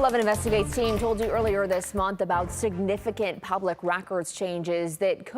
11 Investigates team told you earlier this month about significant public records changes that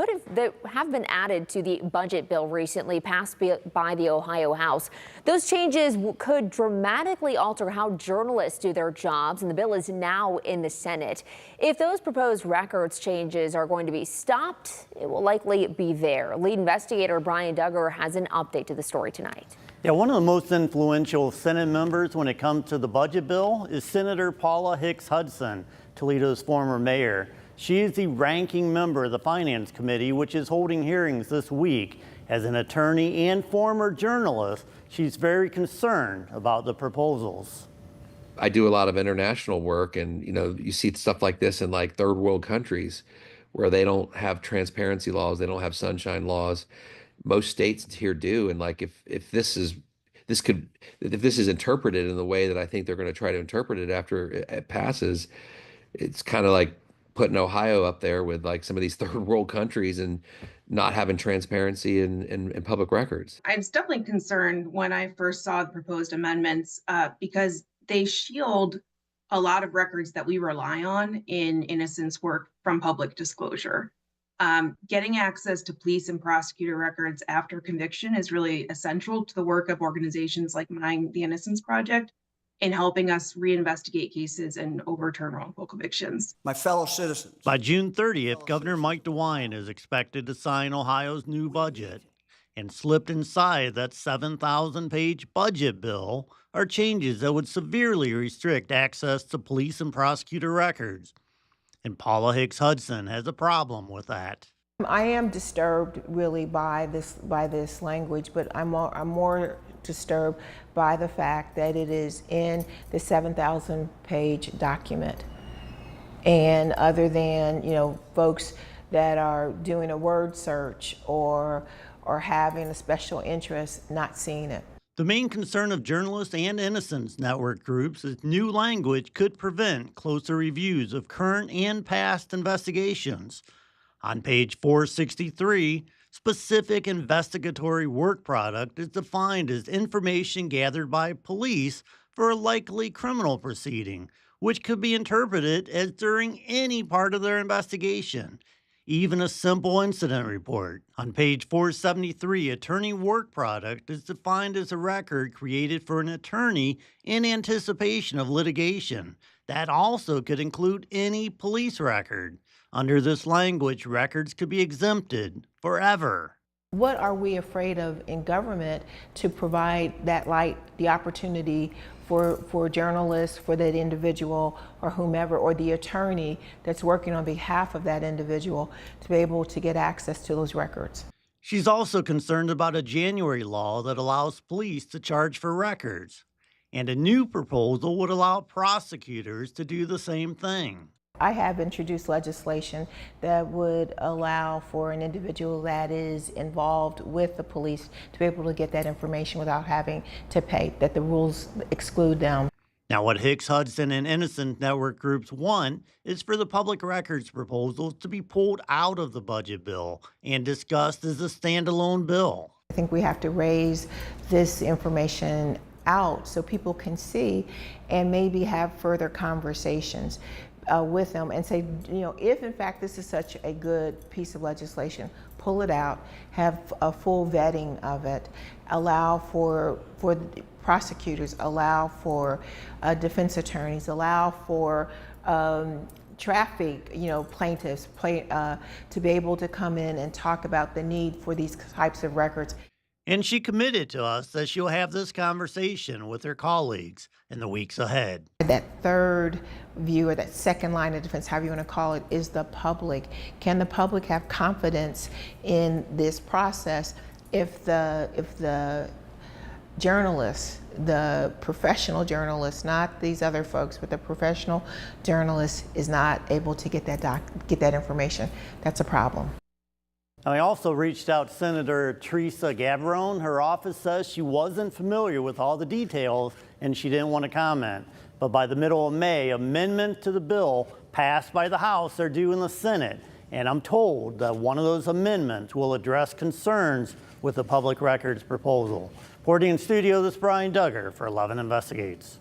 have been added to the budget bill recently passed by the Ohio House. Those changes could dramatically alter how journalists do their jobs, and the bill is now in the Senate. If those proposed records changes are going to be stopped, it will likely be there. Lead investigator Brian Duggar has an update to the story tonight. Yeah, one of the most influential Senate members when it comes to the budget bill is Senator Paula Hicks-Hudson, Toledo's former mayor. She is the ranking member of the Finance Committee, which is holding hearings this week. As an attorney and former journalist, she's very concerned about the proposals. I do a lot of international work, and you see stuff like this in like third world countries where they don't have transparency laws, they don't have sunshine laws. Most states here do, and like if this is interpreted in the way that I think they're going to try to interpret it after it passes, it's kind of like putting Ohio up there with like some of these third world countries and not having transparency in public records. I was definitely concerned when I first saw the proposed amendments because they shield a lot of records that we rely on in innocence work from public disclosure. Getting access to police and prosecutor records after conviction is really essential to the work of organizations like mine, the Innocence Project, in helping us reinvestigate cases and overturn wrongful convictions. My fellow citizens. By June 30th, Governor Mike DeWine is expected to sign Ohio's new budget. And slipped inside that 7,000-page budget bill are changes that would severely restrict access to police and prosecutor records. And Paula Hicks-Hudson has a problem with that. I am disturbed really by this language, but I'm more disturbed by the fact that it is in the 7,000-page document. And other than, folks that are doing a word search or having a special interest not seeing it. The main concern of journalists and Innocence Network groups is new language could prevent closer reviews of current and past investigations. On page 463, specific investigatory work product is defined as information gathered by police for a likely criminal proceeding, which could be interpreted as during any part of their investigation. Even a simple incident report. On page 473, attorney work product is defined as a record created for an attorney in anticipation of litigation. That also could include any police record. Under this language, records could be exempted forever. What are we afraid of in government to provide that the opportunity for journalists, for that individual or whomever, or the attorney that's working on behalf of that individual to be able to get access to those records? She's also concerned about a January law that allows police to charge for records. And a new proposal would allow prosecutors to do the same thing. I have introduced legislation that would allow for an individual that is involved with the police to be able to get that information without having to pay, that the rules exclude them. Now, what Hicks-Hudson and Innocence Network groups want is for the public records proposals to be pulled out of the budget bill and discussed as a standalone bill. I think we have to raise this information out so people can see and maybe have further conversations with them and say, if in fact this is such a good piece of legislation, pull it out, have a full vetting of it, allow for prosecutors, allow for defense attorneys, allow for traffic, plaintiffs to be able to come in and talk about the need for these types of records. And she committed to us that she'll have this conversation with her colleagues in the weeks ahead. That third view, or that second line of defense, however you want to call it, is the public. Can the public have confidence in this process if the journalists, the professional journalists, not these other folks, but the professional journalist is not able to get that information? That's a problem. I also reached out to Senator Teresa Gavarone. Her office says she wasn't familiar with all the details and she didn't want to comment. But by the middle of May, amendments to the bill passed by the House are due in the Senate. And I'm told that one of those amendments will address concerns with the public records proposal. Reporting in studio, this is Brian Duggar for 11 Investigates.